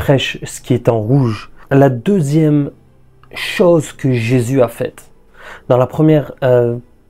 prêche ce qui est en rouge. La deuxième chose que Jésus a faite. Dans la première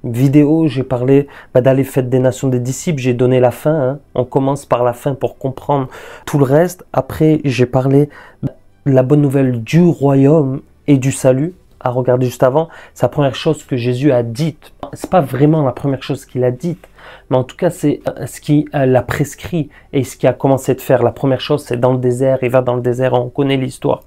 vidéo, j'ai parlé d'aller fête des nations des disciples. J'ai donné la fin. Hein. On commence par la fin pour comprendre tout le reste. Après, j'ai parlé de la bonne nouvelle du royaume et du salut. À regarder juste avant, c'est la première chose que Jésus a dite. C'est pas vraiment la première chose qu'il a dite, mais en tout cas, c'est ce qu'il a prescrit et ce qu'il a commencé de faire. La première chose, c'est dans le désert. Il va dans le désert. On connaît l'histoire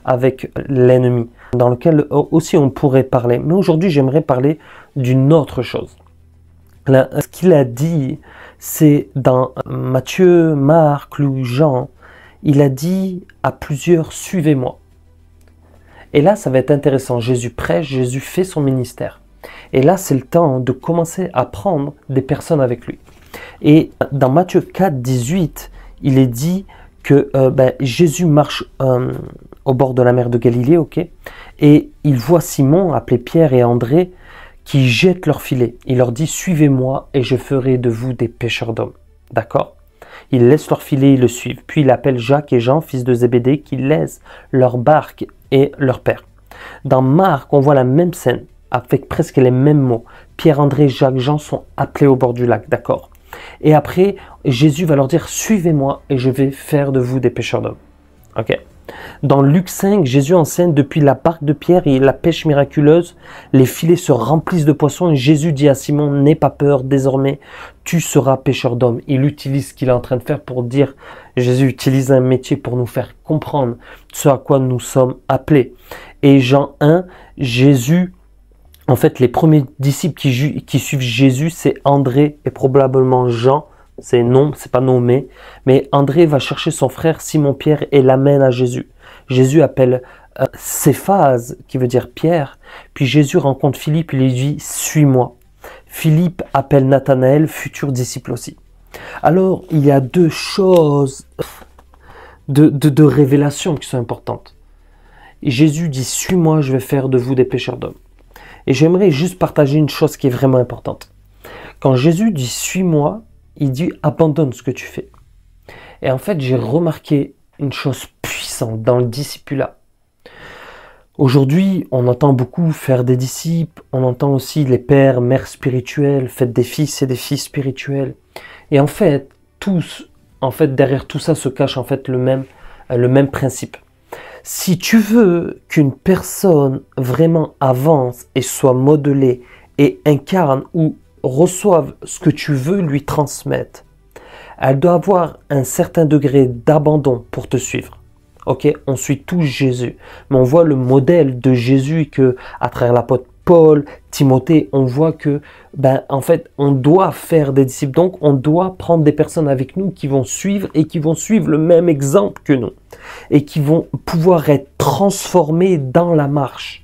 avec l'ennemi, dans lequel aussi on pourrait parler. Mais aujourd'hui, j'aimerais parler d'une autre chose. Là, ce qu'il a dit, c'est dans Matthieu, Marc, Luc, Jean. Il a dit à plusieurs, suivez-moi. Et là, ça va être intéressant. Jésus prêche, Jésus fait son ministère. Et là, c'est le temps de commencer à prendre des personnes avec lui. Et dans Matthieu 4, 18, il est dit que Jésus marche au bord de la mer de Galilée, ok, et il voit Simon, appelé Pierre et André, qui jettent leur filet. Il leur dit, suivez-moi et je ferai de vous des pêcheurs d'hommes. D'accord ? Ils laissent leur filet, ils le suivent. Puis il appelle Jacques et Jean, fils de Zébédée, qui laissent leur barque et leur père. Dans Marc, on voit la même scène, avec presque les mêmes mots. Pierre, André, Jacques, Jean sont appelés au bord du lac, d'accord ? Et après, Jésus va leur dire, suivez-moi et je vais faire de vous des pêcheurs d'hommes. Ok. Dans Luc 5, Jésus enseigne depuis la barque de Pierre et la pêche miraculeuse, les filets se remplissent de poissons et Jésus dit à Simon, n'aie pas peur, désormais tu seras pêcheur d'hommes. Il utilise ce qu'il est en train de faire pour dire, Jésus utilise un métier pour nous faire comprendre ce à quoi nous sommes appelés. Et Jean 1, Jésus, en fait les premiers disciples qui suivent Jésus, c'est André et probablement Jean. C'est pas nommé, mais André va chercher son frère Simon-Pierre et l'amène à Jésus. Jésus appelle Céphase, qui veut dire Pierre, puis Jésus rencontre Philippe, il lui dit « Suis-moi ». Philippe appelle Nathanaël, futur disciple aussi. Alors, il y a deux choses de révélation qui sont importantes. Et Jésus dit « Suis-moi, je vais faire de vous des pêcheurs d'hommes ». Et j'aimerais juste partager une chose qui est vraiment importante. Quand Jésus dit « Suis-moi », il dit « abandonne ce que tu fais ». Et en fait, j'ai remarqué une chose puissante dans le discipulat. Aujourd'hui, on entend beaucoup faire des disciples, on entend aussi les pères, mères spirituels, faites des fils et des filles spirituels. Et en fait, derrière tout ça se cache en fait le même principe. Si tu veux qu'une personne vraiment avance et soit modelée et incarne ou reçoive ce que tu veux lui transmettre, elle doit avoir un certain degré d'abandon pour te suivre. Ok, on suit tous Jésus, mais on voit le modèle de Jésus que, à travers l'apôtre Paul, Timothée, on voit que, en fait, on doit faire des disciples. Donc, on doit prendre des personnes avec nous qui vont suivre et qui vont suivre le même exemple que nous et qui vont pouvoir être transformés dans la marche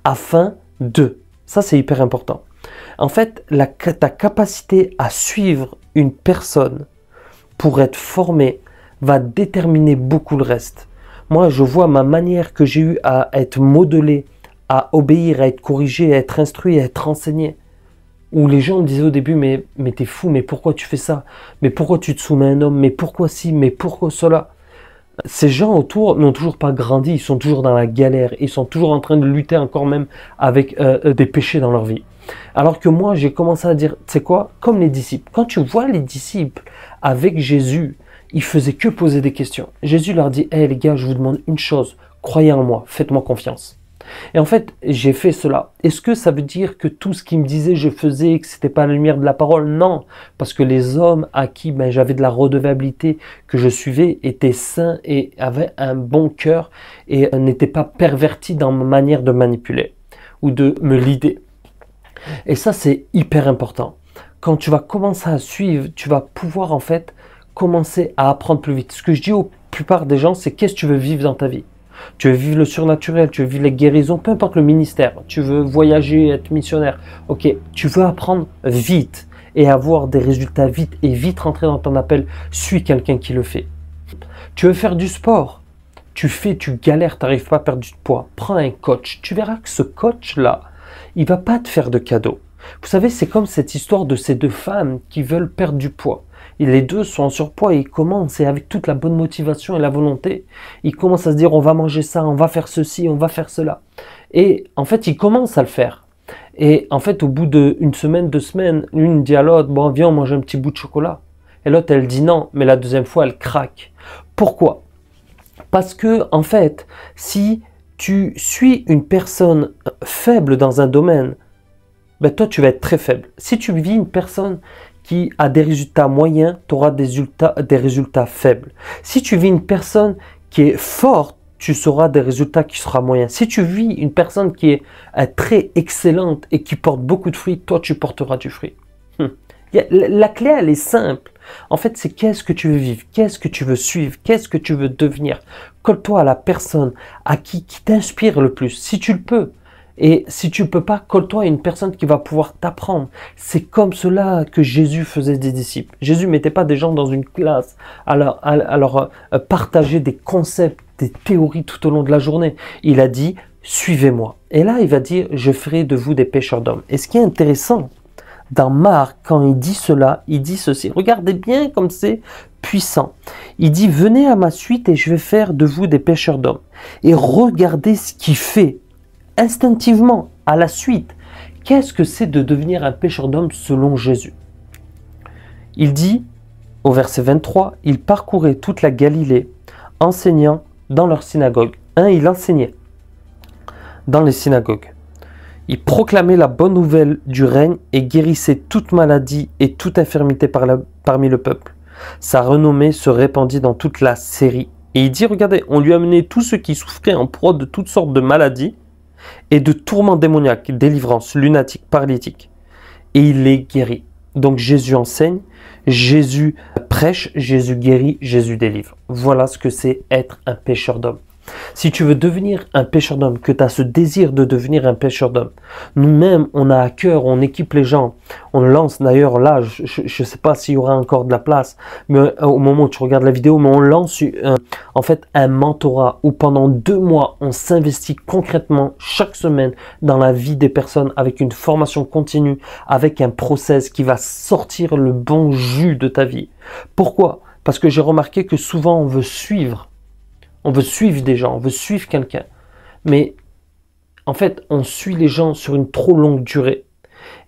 afin de. Ça, c'est hyper important. En fait, ta capacité à suivre une personne pour être formé va déterminer beaucoup le reste. Moi, je vois ma manière que j'ai eue à être modelé, à obéir, à être corrigé, à être instruit, à être enseigné. Où les gens me disaient au début, mais t'es fou, mais pourquoi tu fais ça? Mais pourquoi tu te soumets à un homme? Mais pourquoi ci? Mais pourquoi cela? Ces gens autour n'ont toujours pas grandi, ils sont toujours dans la galère, ils sont toujours en train de lutter encore même avec des péchés dans leur vie. Alors que moi, j'ai commencé à dire, tu sais quoi, comme les disciples. Quand tu vois les disciples avec Jésus, ils faisaient que poser des questions. Jésus leur dit, hey les gars, je vous demande une chose, croyez en moi, faites-moi confiance. Et en fait, j'ai fait cela. Est-ce que ça veut dire que tout ce qu'il me disait, je faisais, que c'était pas la lumière de la parole? Non, parce que les hommes à qui j'avais de la redevabilité, que je suivais, étaient saints et avaient un bon cœur et n'étaient pas pervertis dans ma manière de manipuler ou de me leader. Et ça, c'est hyper important. Quand tu vas commencer à suivre, tu vas pouvoir en fait commencer à apprendre plus vite. Ce que je dis aux plupart des gens, c'est qu'est-ce que tu veux vivre dans ta vie? Tu veux vivre le surnaturel, tu veux vivre les guérisons, peu importe le ministère. Tu veux voyager, être missionnaire. Ok, tu veux apprendre vite et avoir des résultats vite et vite rentrer dans ton appel. Suis quelqu'un qui le fait. Tu veux faire du sport. Tu galères, tu n'arrives pas à perdre du poids. Prends un coach. Tu verras que ce coach-là, il va pas te faire de cadeaux. Vous savez, c'est comme cette histoire de ces deux femmes qui veulent perdre du poids. les deux sont en surpoids et ils commencent, et avec toute la bonne motivation et la volonté, ils commencent à se dire on va manger ça, on va faire ceci, on va faire cela. Et en fait, ils commencent à le faire. Et en fait, au bout d'une semaine, 2 semaines, l'une dit à l'autre, bon, viens, on mange un petit bout de chocolat. Et l'autre, elle dit non, mais la deuxième fois, elle craque. Pourquoi? Parce que, en fait, si tu suis une personne faible dans un domaine, ben toi, tu vas être très faible. Si tu vis une personne qui a des résultats moyens, tu auras des résultats faibles. Si tu vis une personne qui est forte, tu auras des résultats qui seront moyens. Si tu vis une personne qui est très excellente et qui porte beaucoup de fruits, toi, tu porteras du fruit. La clé, elle est simple. En fait, c'est qu'est-ce que tu veux vivre, qu'est-ce que tu veux suivre, qu'est-ce que tu veux devenir. Colle-toi à la personne à qui t'inspire le plus, si tu le peux. Et si tu ne peux pas, colle-toi à une personne qui va pouvoir t'apprendre. C'est comme cela que Jésus faisait des disciples. Jésus ne mettait pas des gens dans une classe à leur partager des concepts, des théories tout au long de la journée. Il a dit, suivez-moi. Et là, il va dire, je ferai de vous des pêcheurs d'hommes. Et ce qui est intéressant, dans Marc, quand il dit cela, il dit ceci. Regardez bien comme c'est puissant. Il dit, venez à ma suite et je vais faire de vous des pêcheurs d'hommes. Et regardez ce qu'il fait. Instinctivement, à la suite, qu'est-ce que c'est de devenir un pêcheur d'hommes selon Jésus? Il dit, au verset 23, il parcourait toute la Galilée, enseignant dans leur synagogue. Il enseignait dans les synagogues. Il proclamait la bonne nouvelle du règne et guérissait toute maladie et toute infirmité parmi le peuple. Sa renommée se répandit dans toute la Syrie. Et il dit, regardez, on lui a amené tous ceux qui souffraient en proie de toutes sortes de maladies et de tourments démoniaques, délivrance, lunatiques, paralytiques. Et il les guérit. Donc Jésus enseigne, Jésus prêche, Jésus guérit, Jésus délivre. Voilà ce que c'est être un pêcheur d'hommes. Si tu veux devenir un pêcheur d'hommes, que tu as ce désir de devenir un pêcheur d'hommes, nous-mêmes, on a à cœur, on équipe les gens, on lance d'ailleurs là, je ne sais pas s'il y aura encore de la place, mais au moment où tu regardes la vidéo, mais on lance en fait un mentorat où pendant 2 mois, on s'investit concrètement chaque semaine dans la vie des personnes avec une formation continue, avec un process qui va sortir le bon jus de ta vie. Pourquoi? Parce que j'ai remarqué que souvent on veut suivre. On veut suivre des gens, on veut suivre quelqu'un. Mais en fait, on suit les gens sur une trop longue durée.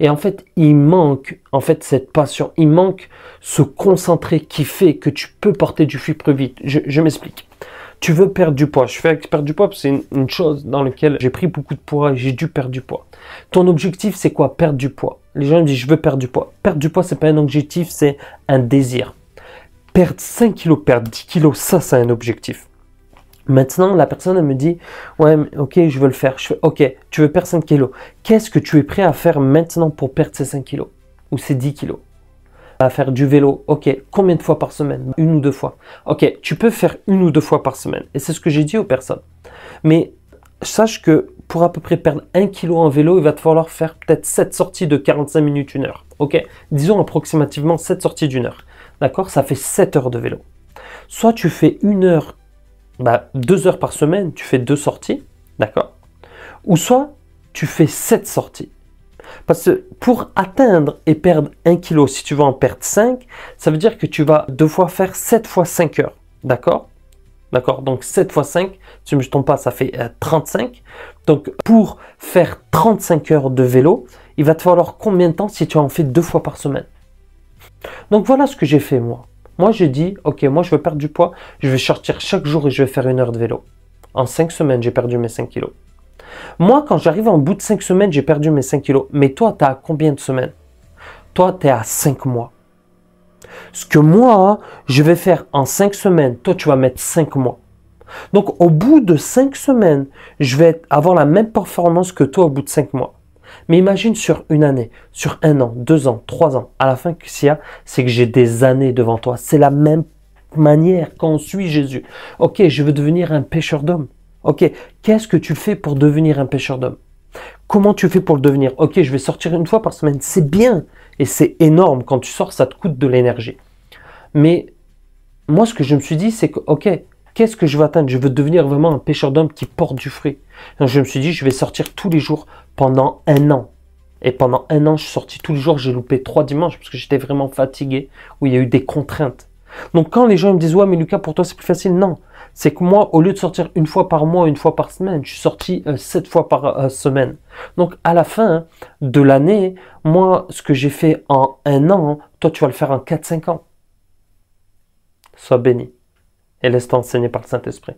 Et en fait, il manque cette passion. Il manque ce concentré qui fait que tu peux porter du fruit plus vite. Je m'explique. Tu veux perdre du poids. Je fais perdre du poids parce que c'est une chose dans laquelle j'ai pris beaucoup de poids et j'ai dû perdre du poids. Ton objectif, c'est quoi? Perdre du poids. Les gens me disent, je veux perdre du poids. Perdre du poids, c'est pas un objectif, c'est un désir. Perdre 5 kilos, perdre 10 kilos, ça, c'est un objectif. Maintenant, la personne, elle me dit, ouais, ok, je veux le faire. Je fais, ok, tu veux perdre 5 kilos. Qu'est-ce que tu es prêt à faire maintenant pour perdre ces 5 kilos ou ces 10 kilos? À faire du vélo, ok, combien de fois par semaine? 1 ou 2 fois. Ok, tu peux faire 1 ou 2 fois par semaine. Et c'est ce que j'ai dit aux personnes. Mais sache que pour à peu près perdre 1 kilo en vélo, il va te falloir faire peut-être 7 sorties de 45 minutes, 1 heure. Ok, disons approximativement 7 sorties d'1 heure. D'accord? Ça fait 7 heures de vélo. Soit tu fais 1 heure, 2 heures par semaine, tu fais 2 sorties, d'accord? Ou soit tu fais 7 sorties. Parce que pour atteindre et perdre 1 kilo, si tu veux en perdre 5, ça veut dire que tu vas 2 fois faire 7 fois 5 heures, d'accord? D'accord, donc 7 fois 5, si je ne me trompe pas, ça fait 35. Donc pour faire 35 heures de vélo, il va te falloir combien de temps si tu en fais 2 fois par semaine? Donc voilà ce que j'ai fait moi. Moi, j'ai dit, ok, moi, je veux perdre du poids, je vais sortir chaque jour et je vais faire 1 heure de vélo. En 5 semaines, j'ai perdu mes 5 kilos. Moi, quand j'arrive en bout de 5 semaines, j'ai perdu mes 5 kilos. Mais toi, tu as combien de semaines? Toi, tu es à 5 mois. Ce que moi, je vais faire en 5 semaines, toi, tu vas mettre 5 mois. Donc, au bout de 5 semaines, je vais avoir la même performance que toi au bout de 5 mois. Mais imagine sur 1 année, sur 1 an, 2 ans, 3 ans. À la fin, qu'est-ce qu'il y a? C'est que j'ai des années devant toi. C'est la même manière quand on suit Jésus. Ok, je veux devenir un pêcheur d'hommes. Ok, qu'est-ce que tu fais pour devenir un pêcheur d'hommes? Comment tu fais pour le devenir? Ok, je vais sortir 1 fois par semaine. C'est bien et c'est énorme. Quand tu sors, ça te coûte de l'énergie. Mais moi, ce que je me suis dit, c'est que, ok, qu'est-ce que je veux atteindre? Je veux devenir vraiment un pêcheur d'hommes qui porte du fruit. Donc je me suis dit, je vais sortir tous les jours pendant 1 an. Et pendant un an, je suis sorti tous les jours, j'ai loupé 3 dimanches parce que j'étais vraiment fatigué, où il y a eu des contraintes. Donc quand les gens me disent, ouais, mais Lucas, pour toi, c'est plus facile, non. C'est que moi, au lieu de sortir une fois par mois, une fois par semaine, je suis sorti 7 fois par semaine. Donc à la fin de l'année, moi, ce que j'ai fait en un an, toi, tu vas le faire en 4-5 ans. Sois béni et laisse-toi enseigner par le Saint-Esprit.